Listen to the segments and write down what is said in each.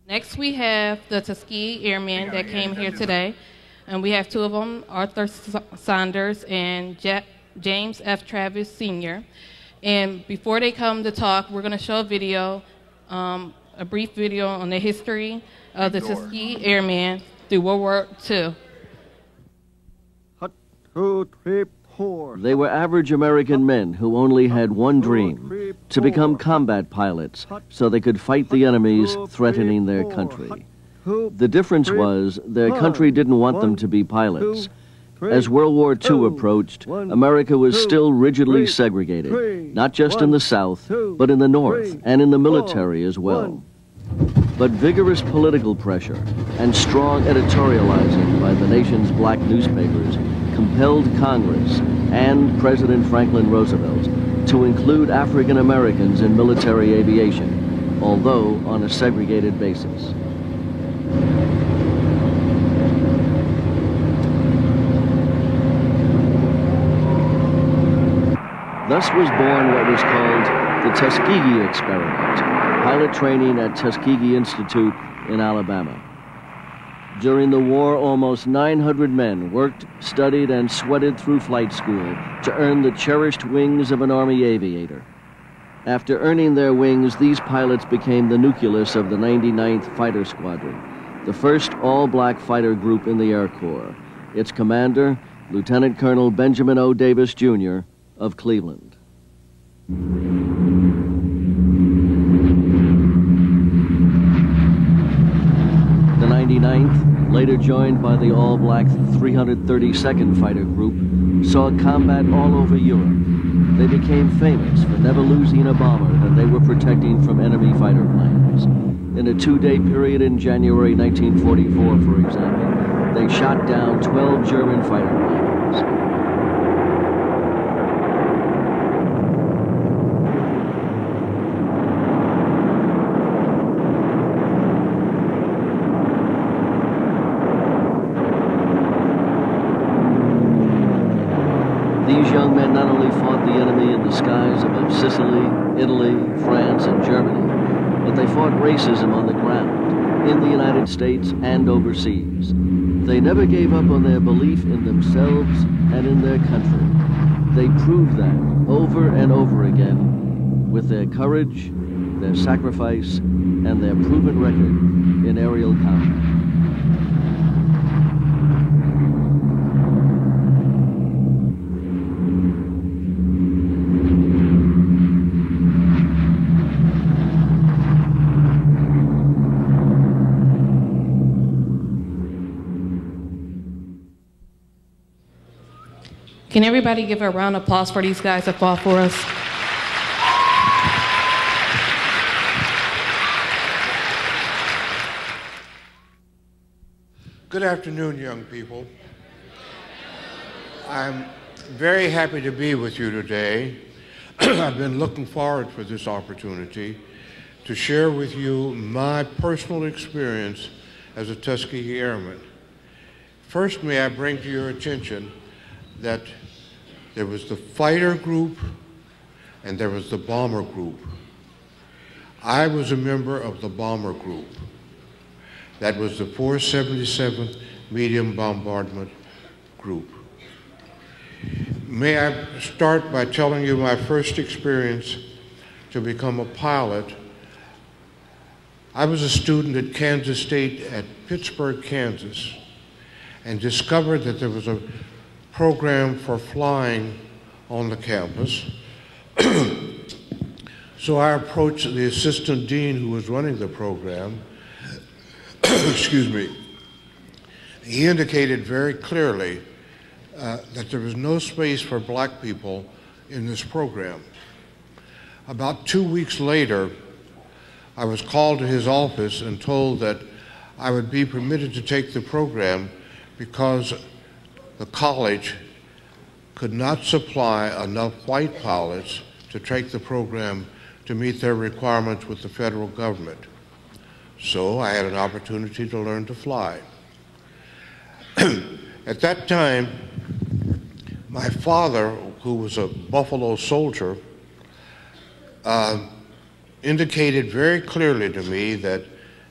Next, we have the Tuskegee Airmen that came here today. And we have two of them, Arthur Saunders and James F. Travis Sr. And before they come to talk, we're going to show a video, a brief video on the history of the Tuskegee Airmen through World War II. They were average American men who only had one dream, to become combat pilots so they could fight the enemies threatening their country. The difference was their country didn't want them to be pilots. As World War II approached, America was still rigidly segregated, not just in the South, but in the North and in the military as well. But vigorous political pressure and strong editorializing by the nation's black newspapers compelled Congress and President Franklin Roosevelt to include African Americans in military aviation, although on a segregated basis. Thus was born what was called the Tuskegee Experiment, pilot training at Tuskegee Institute in Alabama. During the war, almost 900 men worked, studied, and sweated through flight school to earn the cherished wings of an Army aviator. After earning their wings, these pilots became the nucleus of the 99th Fighter Squadron, the first all-black fighter group in the Air Corps. Its commander, Lieutenant Colonel Benjamin O. Davis, Jr. of Cleveland. The 99th, later joined by the all-black 332nd Fighter Group, saw combat all over Europe. They became famous for never losing a bomber that they were protecting from enemy fighter planes. In a two-day period in January 1944, for example, they shot down 12 German fighter planes. These young men not only fought the enemy in the skies above Sicily, Italy, France, and Germany, but they fought racism on the ground, in the United States and overseas. They never gave up on their belief in themselves and in their country. They proved that over and over again with their courage, their sacrifice, and their proven record in aerial combat. Can everybody give a round of applause for these guys that fought for us? Good afternoon, young people. I'm very happy to be with you today. I've been looking forward for this opportunity to share with you my personal experience as a Tuskegee Airman. First, may I bring to your attention that there was the fighter group and there was the bomber group. I was a member of the bomber group. That was the 477th Medium Bombardment Group. May I start by telling you my first experience to become a pilot. I was a student at Kansas State at Pittsburgh, Kansas, and discovered that there was a program for flying on the campus. So I approached the assistant dean who was running the program. Excuse me. He indicated very clearly that there was no space for black people in this program. About 2 weeks later, I was called to his office and told that I would be permitted to take the program because the college could not supply enough white pilots to take the program to meet their requirements with the federal government. So I had an opportunity to learn to fly. At that time, my father, who was a Buffalo soldier, indicated very clearly to me that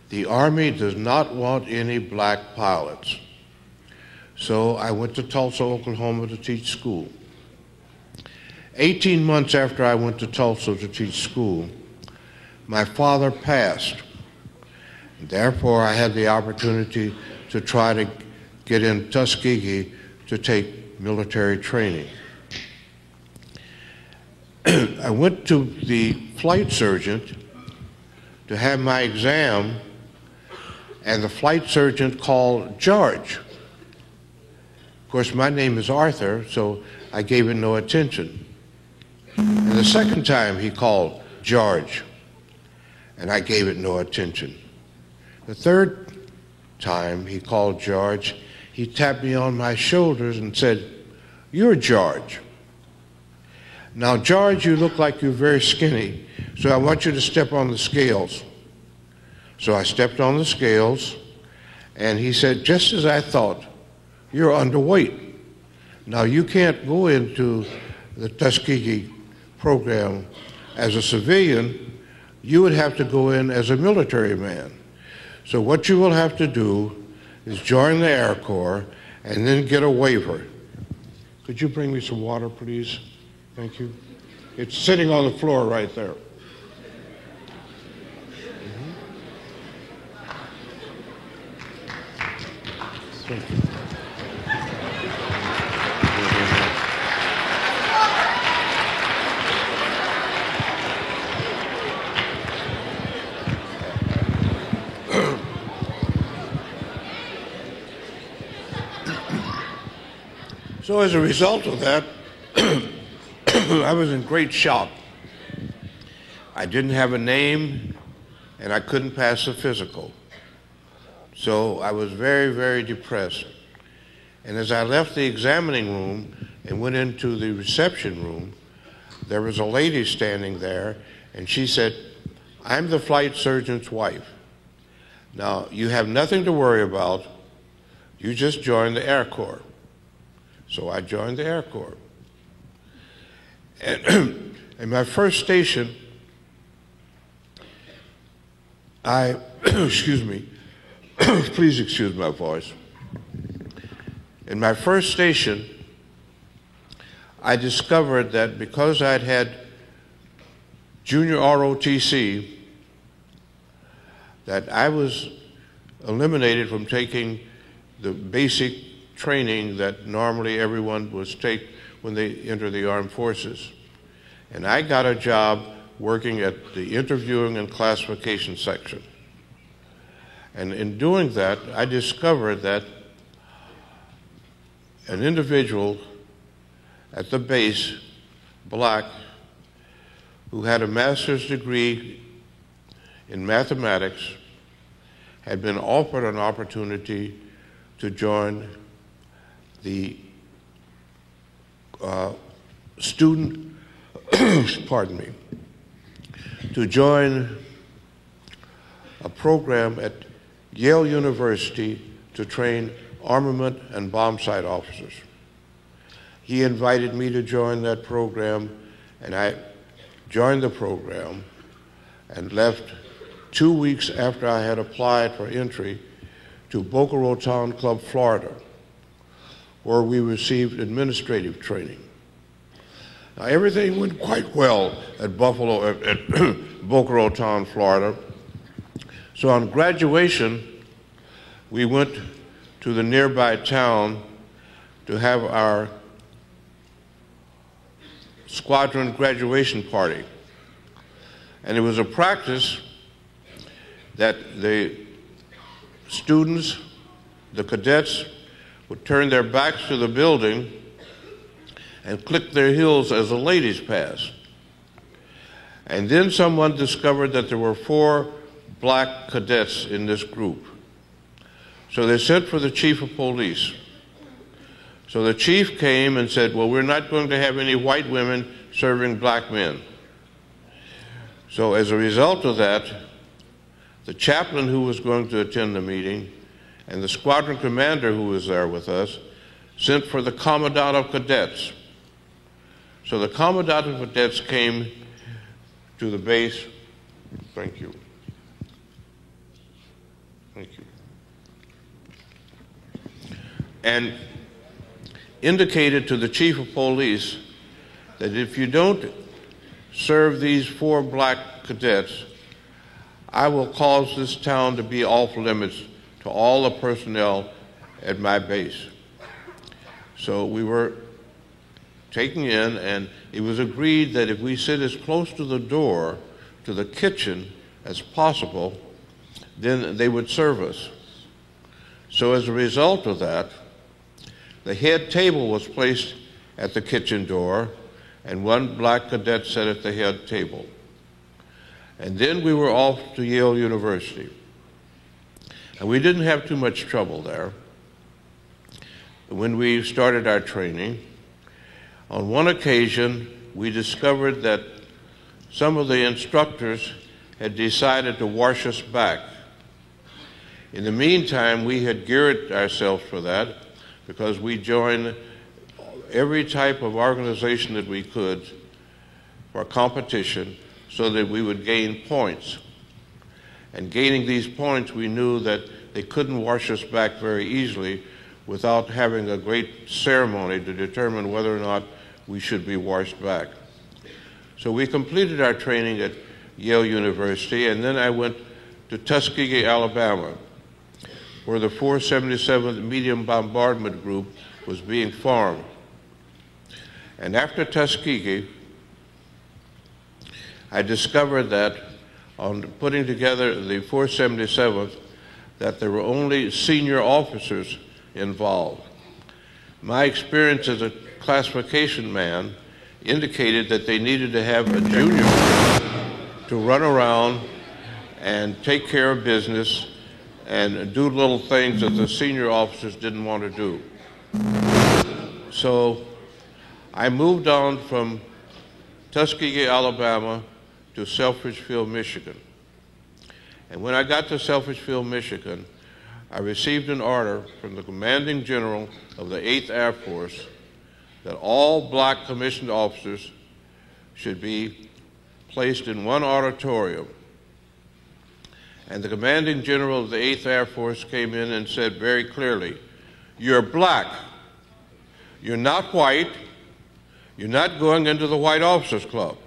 the Army does not want any black pilots. So I went to Tulsa, Oklahoma to teach school. 18 months after I went to Tulsa to teach school, my father passed. Therefore, I had the opportunity to try to get in Tuskegee to take military training. I went to the flight surgeon to have my exam, and the flight surgeon called George. Of course, my name is Arthur, so I gave it no attention. And the second time he called George, and I gave it no attention. The third time he called George, he tapped me on my shoulders and said, "You're George. Now, George, you look like you're very skinny, so I want you to step on the scales." So I stepped on the scales, and he said, "Just as I thought, you're underweight. Now, you can't go into the Tuskegee program as a civilian. You would have to go in as a military man. So what you will have to do is join the Air Corps and then get a waiver." Could you bring me some water, please? Thank you. It's sitting on the floor right there. Thank you. So as a result of that, I was in great shock. I didn't have a name, and I couldn't pass the physical. So I was very, very depressed. And as I left the examining room and went into the reception room, there was a lady standing there, and she said, "I'm the flight surgeon's wife. Now, you have nothing to worry about. You just join the Air Corps." So I joined the Air Corps. And in my first station, excuse me, please excuse my voice. In my first station, I discovered that because I'd had junior ROTC, that I was eliminated from taking the basic training that normally everyone must take when they enter the armed forces. And I got a job working at the interviewing and classification section. And in doing that, I discovered that an individual at the base, black, who had a master's degree in mathematics, had been offered an opportunity to join the student, pardon me, to join a program at Yale University to train armament and bomb sight officers. He invited me to join that program, and I joined the program and left 2 weeks after I had applied for entry to Boca Raton Club, Florida, where we received administrative training. Now, everything went quite well at Boca Raton, Florida. So on graduation, we went to the nearby town to have our squadron graduation party. And it was a practice that the students, the cadets, would turn their backs to the building and click their heels as the ladies passed. And then someone discovered that there were 4 black cadets in this group. So they sent for the chief of police. So the chief came and said, "Well, we're not going to have any white women serving black men." So as a result of that, the chaplain who was going to attend the meeting and the squadron commander who was there with us sent for the commandant of cadets. So the commandant of cadets came to the base. Thank you. Thank you. And indicated to the chief of police that if you don't serve these 4 black cadets, I will cause this town to be off limits to all the personnel at my base. So we were taken in, and it was agreed that if we sit as close to the door, to the kitchen, as possible, then they would serve us. So as a result of that, the head table was placed at the kitchen door, and 1 black cadet sat at the head table. And then we were off to Yale University. And we didn't have too much trouble there. When we started our training, on one occasion, we discovered that some of the instructors had decided to wash us back. In the meantime, we had geared ourselves for that because we joined every type of organization that we could for competition so that we would gain points. And gaining these points, we knew that they couldn't wash us back very easily without having a great ceremony to determine whether or not we should be washed back. So we completed our training at Yale University, and then I went to Tuskegee, Alabama, where the 477th Medium Bombardment Group was being formed. And after Tuskegee, I discovered that on putting together the 477th, that there were only senior officers involved. My experience as a classification man indicated that they needed to have a junior to run around and take care of business and do little things that the senior officers didn't want to do. So I moved on from Tuskegee, Alabama to Selfridgefield, Michigan. And when I got to Selfridgefield, Michigan, I received an order from the commanding general of the 8th Air Force that all black commissioned officers should be placed in one auditorium. And the commanding general of the 8th Air Force came in and said very clearly, "You're black. You're not white. You're not going into the White Officers Club."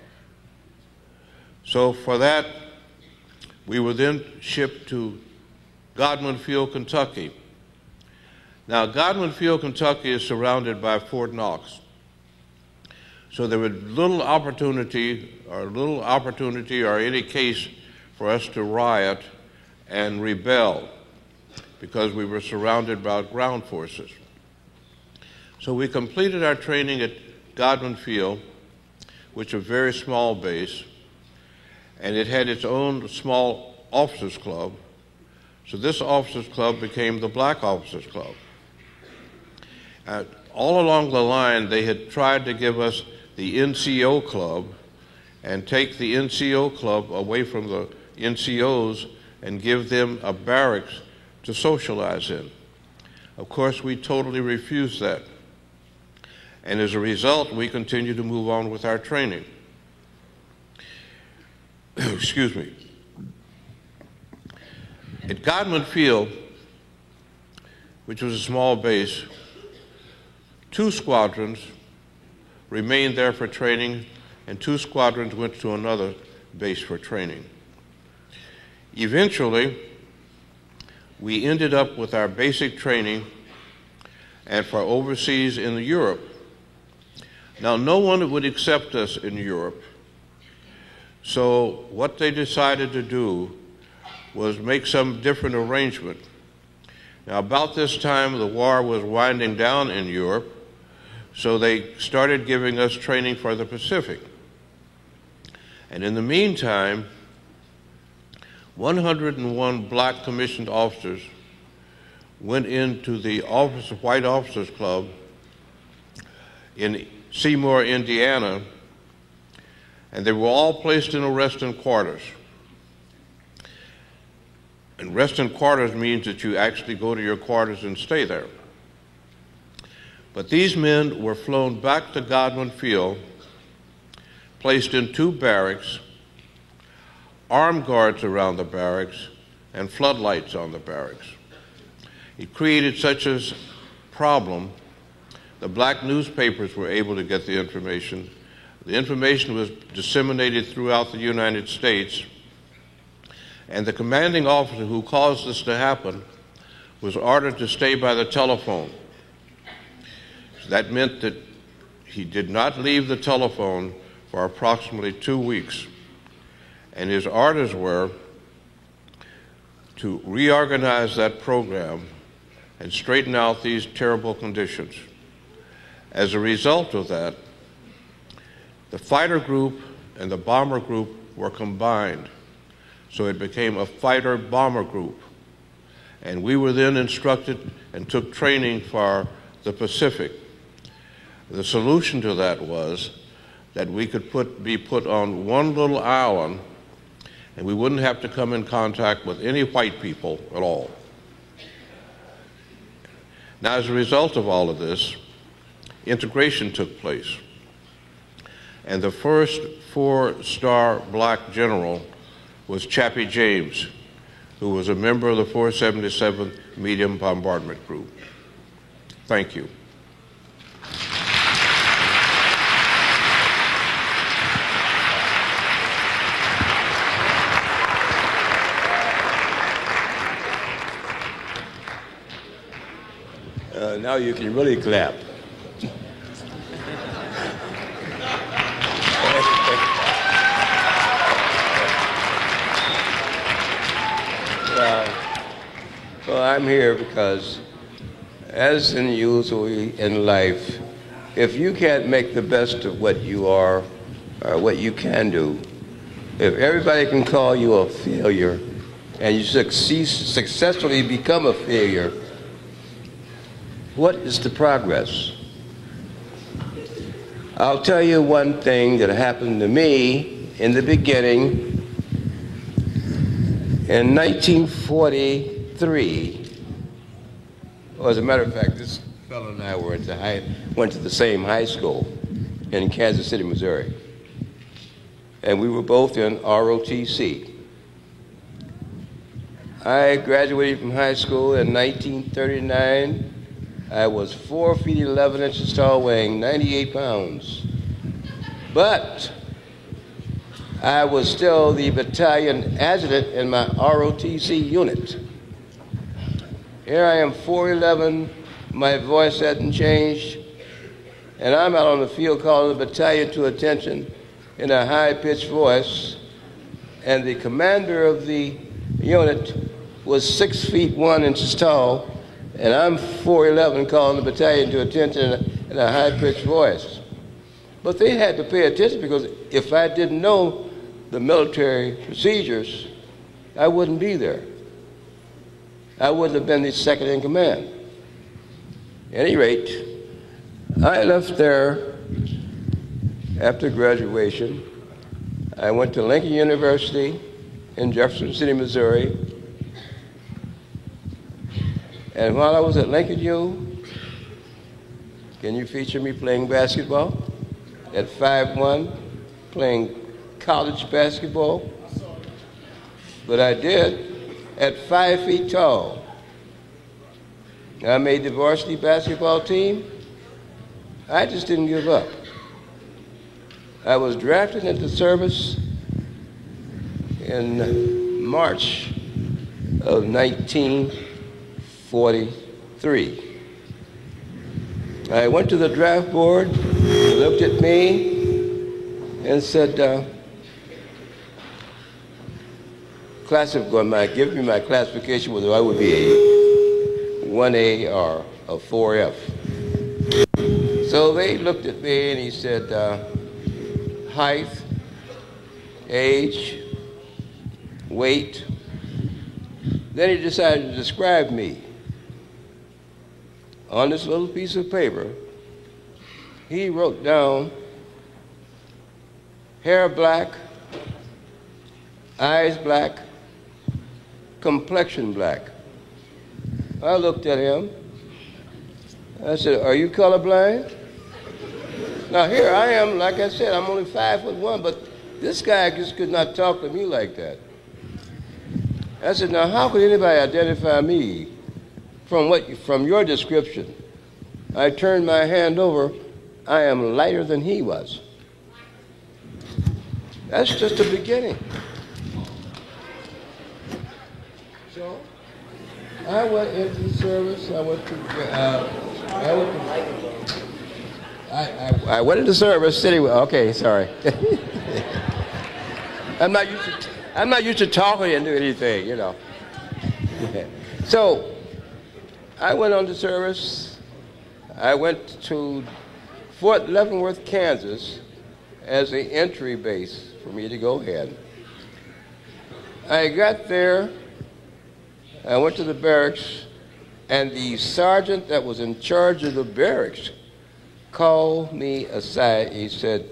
So for that, we were then shipped to Godman Field, Kentucky. Now, Godman Field, Kentucky is surrounded by Fort Knox. So there was little opportunity or any case for us to riot and rebel because we were surrounded by ground forces. So we completed our training at Godman Field, which is a very small base, and it had its own small officers club. So this officers club became the Black Officers Club. All along the line, they had tried to give us the NCO club and take the NCO club away from the NCOs and give them a barracks to socialize in. Of course, we totally refused that. And as a result, we continue to move on with our training. Excuse me. At Godman Field, which was a small base, 2 squadrons remained there for training, and 2 squadrons went to another base for training. Eventually, we ended up with our basic training and for overseas in Europe. Now, no one would accept us in Europe. So what they decided to do was make some different arrangement. Now, about this time, the war was winding down in Europe, so they started giving us training for the Pacific. And in the meantime, 101 black commissioned officers went into the White Officers Club in Seymour, Indiana, and they were all placed in a rest-in quarters. And rest-in quarters means that you actually go to your quarters and stay there. But these men were flown back to Godman Field, placed in 2 barracks, armed guards around the barracks, and floodlights on the barracks. It created such a problem. The black newspapers were able to get the information. The information was disseminated throughout the United States, and the commanding officer who caused this to happen was ordered to stay by the telephone. That meant that he did not leave the telephone for approximately 2 weeks, and his orders were to reorganize that program and straighten out these terrible conditions. As a result of that, the fighter group and the bomber group were combined, so it became a fighter-bomber group. And we were then instructed and took training for the Pacific. The solution to that was that we could be put on one little island, and we wouldn't have to come in contact with any white people at all. Now, as a result of all of this, integration took place. And the first 4-star black general was Chappie James, who was a member of the 477th Medium Bombardment Group. Thank you. Now you can really clap. Well, I'm here because, as in usually in life, if you can't make the best of what you are or what you can do, if everybody can call you a failure and you successfully become a failure, what is the progress? I'll tell you one thing that happened to me in the beginning. In 1943, well, as a matter of fact, this fellow and I went to the same high school in Kansas City, Missouri. And we were both in ROTC. I graduated from high school in 1939. I was 4 feet 11 inches tall, weighing 98 pounds. But I was still the battalion adjutant in my ROTC unit. Here I am, 4'11", my voice hadn't changed, and I'm out on the field calling the battalion to attention in a high-pitched voice, and the commander of the unit was 6 feet 1 inches tall, and I'm 4'11", calling the battalion to attention in a high-pitched voice. But they had to pay attention, because if I didn't know the military procedures, I wouldn't be there. I wouldn't have been the second in command. At any rate, I left there after graduation. I went to Lincoln University in Jefferson City, Missouri. And while I was at Lincoln U, can you feature me playing basketball? At 5'1", playing college basketball? But I did at 5 feet tall. I made the varsity basketball team. I just didn't give up. I was drafted into service in March of 1943. I went to the draft board, looked at me, and said, give me my classification, whether I would be a 1A or a 4F. So they looked at me and he said, height, age, weight. Then he decided to describe me. On this little piece of paper, he wrote down hair black, eyes black, complexion black. I looked at him. I said, "Are you colorblind?" Now here I am, like I said, I'm only 5'1", but this guy just could not talk to me like that. I said, now how could anybody identify me from your description? I turned my hand over. I am lighter than he was. That's just the beginning. So I went into the service. I went into service. Okay, sorry. I'm not used to talking into anything, you know. So I went on to service. I went to Fort Leavenworth, Kansas, as the entry base for me to go ahead. I got there. I went to the barracks, and the sergeant that was in charge of the barracks called me aside. He said,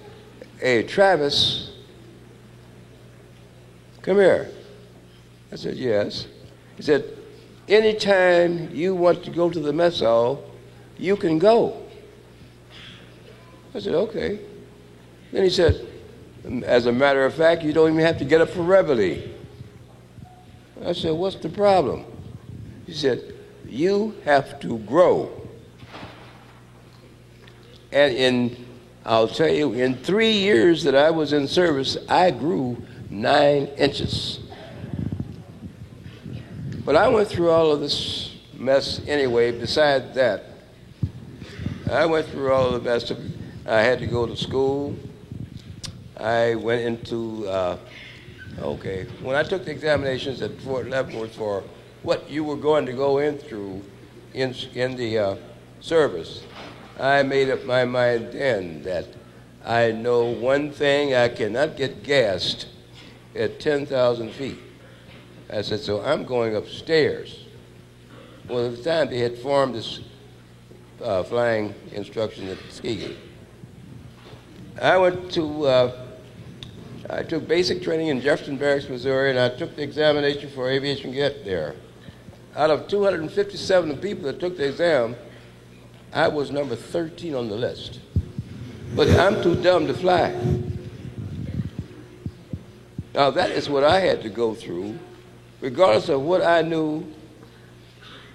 "Hey, Travis, come here." I said, "Yes." He said, "Anytime you want to go to the mess hall, you can go." I said, "Okay." Then he said, "As a matter of fact, you don't even have to get up for reveille." I said, "What's the problem?" He said, "You have to grow." And I'll tell you, in 3 years that I was in service, I grew 9 inches. But I went through all of this mess anyway. Besides that, I went through all of the mess. I had to go to school. I went into, when I took the examinations at Fort Leavenworth for what you were going to go in through in the service, I made up my mind then that I know one thing: I cannot get gassed at 10,000 feet. I said, so I'm going upstairs. Well, at the time, they had formed this flying instruction at Tuskegee. I took basic training in Jefferson Barracks, Missouri, and I took the examination for aviation get there. Out of 257 people that took the exam, I was number 13 on the list. But I'm too dumb to fly. Now, that is what I had to go through, regardless of what I knew,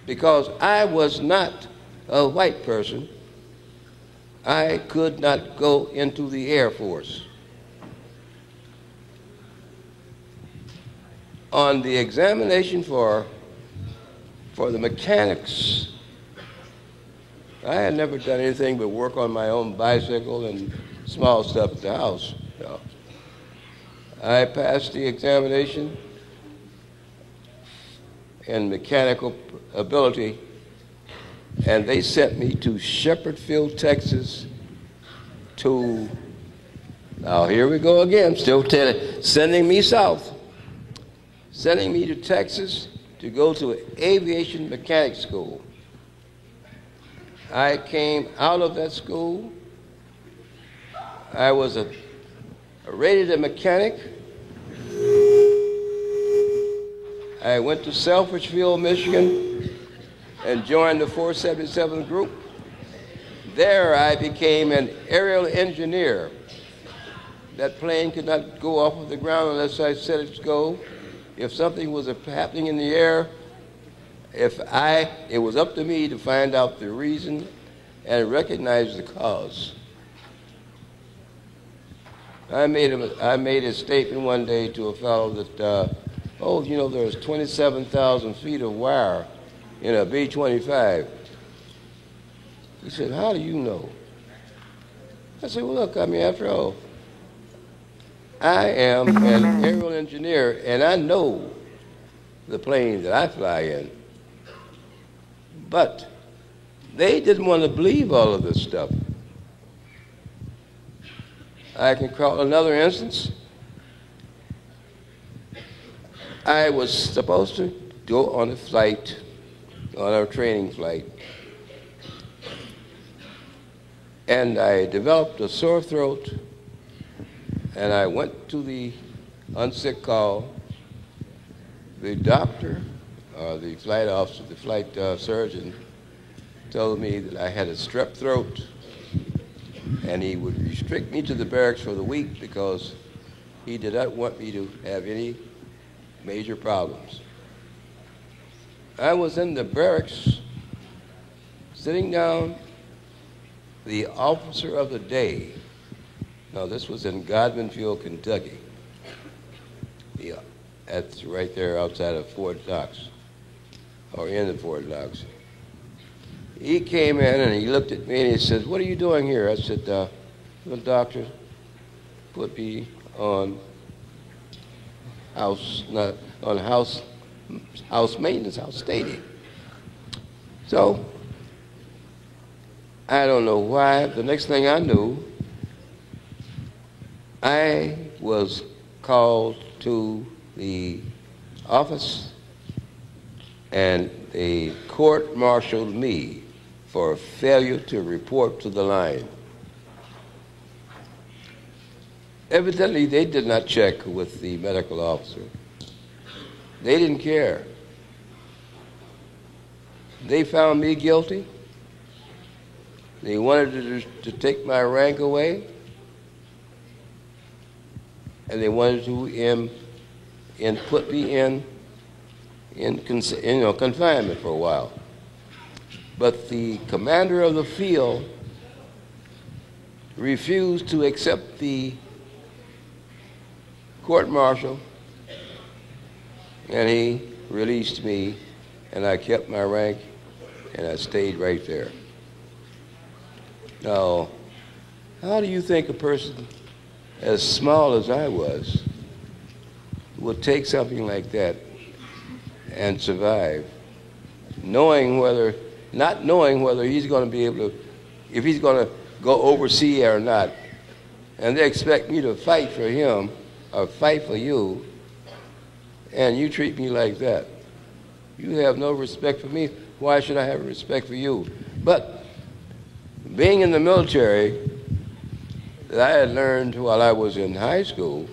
because I was not a white person. I could not go into the Air Force. On the examination for the mechanics, I had never done anything but work on my own bicycle and small stuff at the house. So I passed the examination in mechanical ability, and they sent me to Shepherd Field, Texas, now here we go again, sending me south, sending me to Texas to go to aviation mechanics school. I came out of that school. I was a rated mechanic. I went to Selfridgeville, Michigan, and joined the 477 group. There I became an aerial engineer. That plane could not go off of the ground unless I said it to go. If something was happening in the air, it was up to me to find out the reason and recognize the cause. I made a statement one day to a fellow that, there's 27,000 feet of wire in a B-25. He said, how do you know? I said, well, look, after all, I am an aerial engineer, and I know the plane that I fly in. But they didn't want to believe all of this stuff. I can call another instance. I was supposed to go on a flight, on our training flight, and I developed a sore throat, and I went to the unsick call. The doctor, the flight officer, the flight surgeon, told me that I had a strep throat, and he would restrict me to the barracks for the week because he did not want me to have any major problems. I was in the barracks sitting down, the officer of the day. Now, this was in Godmanfield, Kentucky. That's right there outside of Fort Knox, or in the Fort Knox. He came in and he looked at me and he said, "What are you doing here?" I said, "The doctor put me on house maintenance, house staging." So, I don't know why, the next thing I knew, I was called to the office and they court-martialed me for failure to report to the line. Evidently, they did not check with the medical officer. They didn't care. They found me guilty. They wanted to take my rank away, and they wanted to put me in confinement for a while. But the commander of the field refused to accept the court-martial, and he released me, and I kept my rank, and I stayed right there. Now, how do you think a person as small as I was would take something like that and survive, not knowing whether he's going to be able to, if he's going to go overseas or not, and they expect me to fight for him or fight for you, and you treat me like that? You have no respect for me. Why should I have respect for you? But being in the military, that I had learned while I was in high school,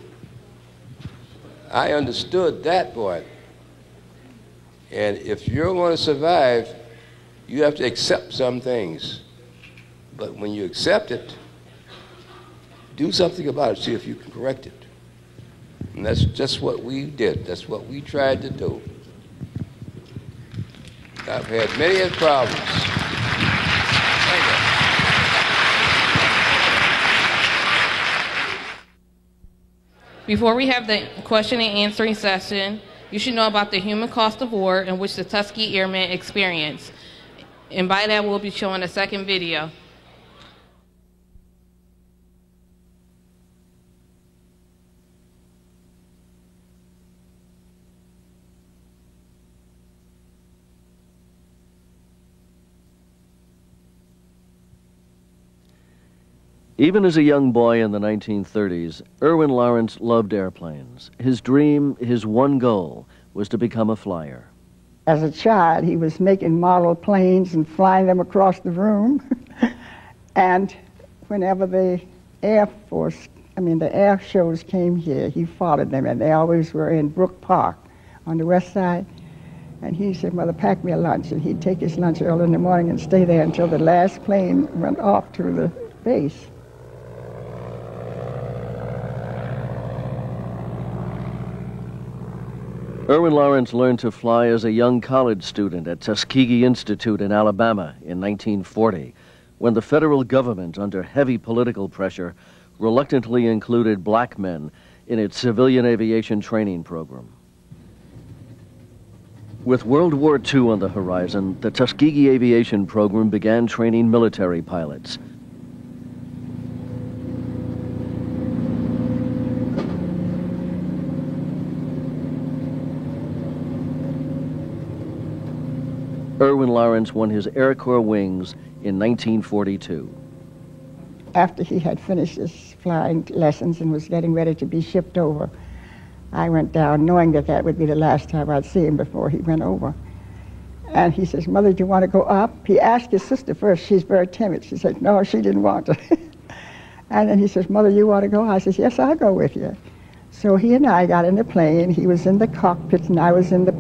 I understood that point. And if you're going to survive, you have to accept some things. But when you accept it, do something about it, see if you can correct it. And that's just what we did. That's what we tried to do. I've had many problems. Thank you. Before we have the question and answering session, you should know about the human cost of war in which the Tuskegee Airmen experienced. And by that, we'll be showing a second video. Even as a young boy in the 1930s, Erwin Lawrence loved airplanes. His dream, his one goal, was to become a flyer. As a child, he was making model planes and flying them across the room. And whenever the air shows came here, he followed them, and they always were in Brook Park on the west side. And he said, "Mother, pack me a lunch." And he'd take his lunch early in the morning and stay there until the last plane went off to the base. Erwin Lawrence learned to fly as a young college student at Tuskegee Institute in Alabama in 1940, when the federal government, under heavy political pressure, reluctantly included black men in its civilian aviation training program. With World War II on the horizon, the Tuskegee aviation program began training military pilots. Erwin Lawrence won his Air Corps wings in 1942. After he had finished his flying lessons and was getting ready to be shipped over, I went down knowing that that would be the last time I'd see him before he went over. And he says, "Mother, do you want to go up?" He asked his sister first. She's very timid. She said, no, she didn't want to. And then he says, "Mother, you want to go?" I says, "Yes, I'll go with you." So he and I got in the plane. He was in the cockpit, and I was in the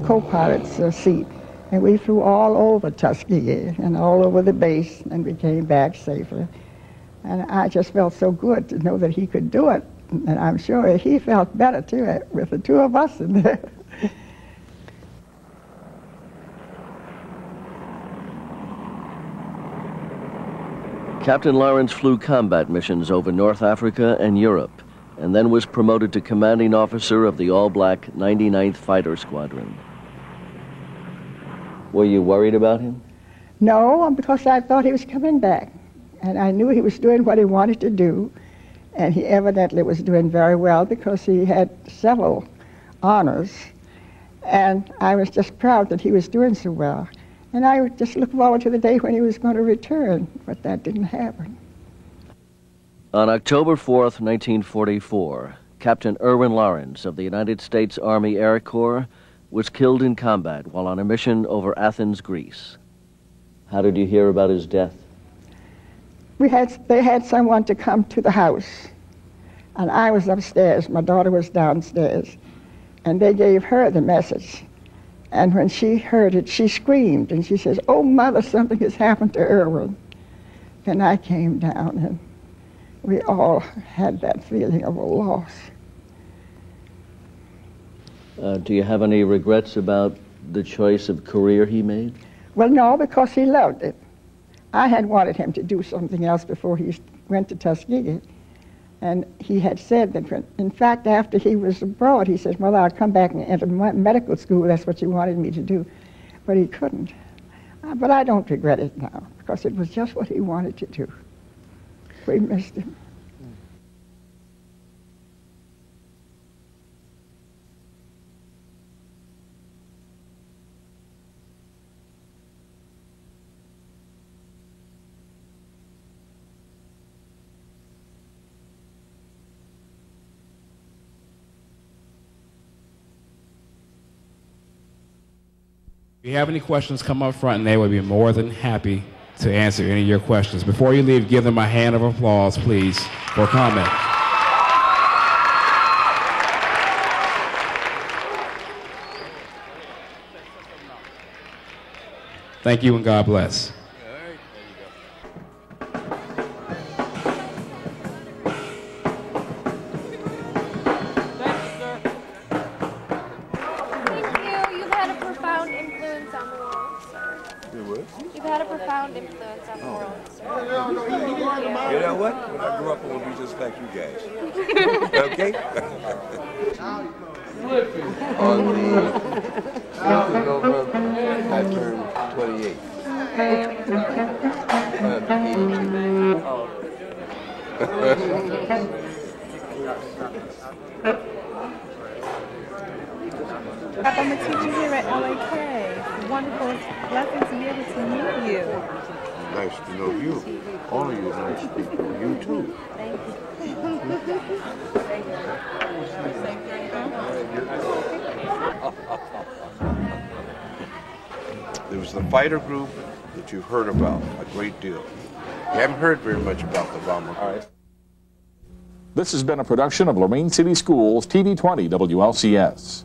co-pilot's seat. And we flew all over Tuskegee and all over the base, and we came back safely. And I just felt so good to know that he could do it. And I'm sure he felt better, too, with the two of us in there. Captain Lawrence flew combat missions over North Africa and Europe, and then was promoted to commanding officer of the all-black 99th Fighter Squadron. Were you worried about him? No, because I thought he was coming back. And I knew he was doing what he wanted to do. And he evidently was doing very well because he had several honors. And I was just proud that he was doing so well. And I would just look forward to the day when he was going to return, but that didn't happen. On October 4th, 1944, Captain Irwin Lawrence of the United States Army Air Corps was killed in combat while on a mission over Athens, Greece. How did you hear about his death? They had someone to come to the house, and I was upstairs. My daughter was downstairs, and they gave her the message. And when she heard it, she screamed, and she says, "Oh, Mother, something has happened to Irwin." And I came down, and we all had that feeling of a loss. Do you have any regrets about the choice of career he made? Well, no, because he loved it. I had wanted him to do something else before he went to Tuskegee. And he had said that, in fact, after he was abroad, he said, "Well, I'll come back and enter medical school. That's what you wanted me to do." But he couldn't. But I don't regret it now, because it was just what he wanted to do. We missed him. If you have any questions, come up front and they will be more than happy to answer any of your questions. Before you leave, give them a hand of applause, please, for comment. Thank you and God bless. You've had a profound influence on the world, sir. You know what? When I grow up, I will be just like you guys. Okay? On the 6th of November, I turned 28. I'm a teacher here at LAK. It's a wonderful blessing to be able to meet you. Nice to know you. All of you nice people. You too. Thank you. There was the fighter group that you've heard about a great deal. You haven't heard very much about the bomber group. This has been a production of Lorraine City Schools TV 20 WLCS.